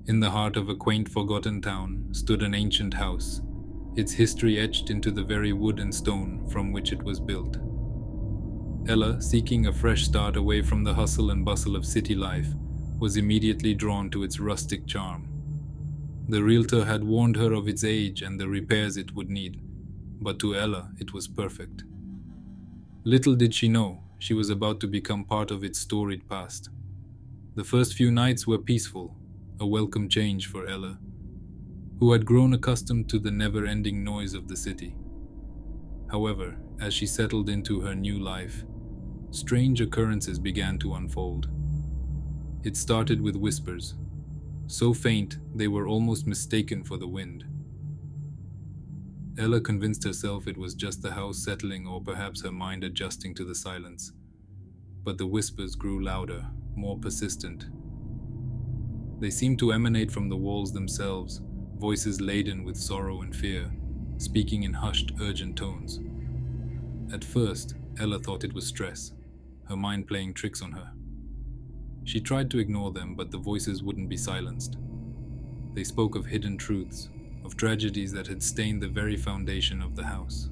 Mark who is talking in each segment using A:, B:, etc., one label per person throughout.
A: In the heart of a quaint, forgotten town stood an ancient house, its history etched into the very wood and stone from which it was built. Ella, seeking a fresh start away from the hustle and bustle of city life, was immediately drawn to its rustic charm. The realtor had warned her of its age and the repairs it would need, but to Ella it was perfect. Little did she know, she was about to become part of its storied past. The first few nights were peaceful, a welcome change for Ella, who had grown accustomed to the never-ending noise of the city. However, as she settled into her new life, strange occurrences began to unfold. It started with whispers, so faint they were almost mistaken for the wind. Ella convinced herself it was just the house settling or perhaps her mind adjusting to the silence. But the whispers grew louder, more persistent. They seemed to emanate from the walls themselves, voices laden with sorrow and fear, speaking in hushed, urgent tones. At first, Ella thought it was stress, her mind playing tricks on her. She tried to ignore them, but the voices wouldn't be silenced. They spoke of hidden truths, of tragedies that had stained the very foundation of the house.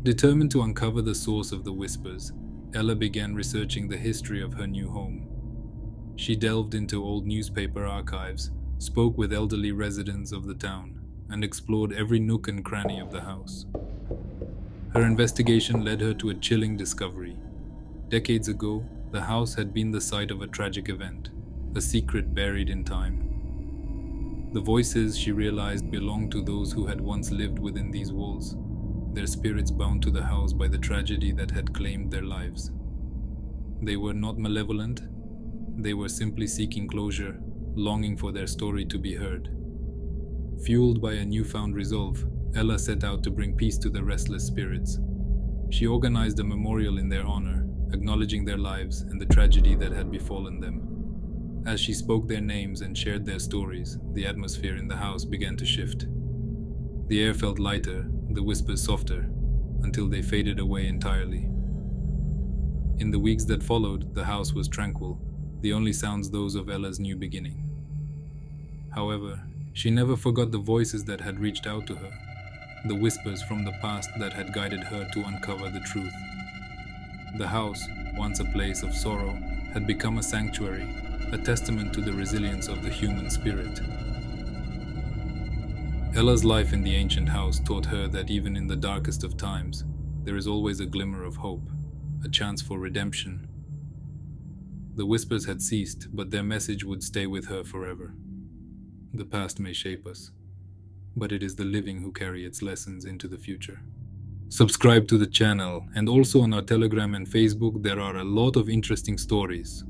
A: Determined to uncover the source of the whispers, Ella began researching the history of her new home. She delved into old newspaper archives, spoke with elderly residents of the town, and explored every nook and cranny of the house. Her investigation led her to a chilling discovery. Decades ago, the house had been the site of a tragic event, a secret buried in time. The voices, she realized, belonged to those who had once lived within these walls, their spirits bound to the house by the tragedy that had claimed their lives. They were not malevolent, they were simply seeking closure, longing for their story to be heard. Fueled by a newfound resolve, Ella set out to bring peace to the restless spirits. She organized a memorial in their honor, acknowledging their lives and the tragedy that had befallen them. As she spoke their names and shared their stories, the atmosphere in the house began to shift. The air felt lighter, the whispers softer, until they faded away entirely. In the weeks that followed, the house was tranquil, the only sounds those of Ella's new beginning. However, she never forgot the voices that had reached out to her, the whispers from the past that had guided her to uncover the truth. The house, once a place of sorrow, had become a sanctuary, a testament to the resilience of the human spirit. Ella's life in the ancient house taught her that even in the darkest of times, there is always a glimmer of hope, a chance for redemption. The whispers had ceased, but their message would stay with her forever. The past may shape us, but it is the living who carry its lessons into the future. Subscribe to the channel, and also on our Telegram and Facebook there are a lot of interesting stories.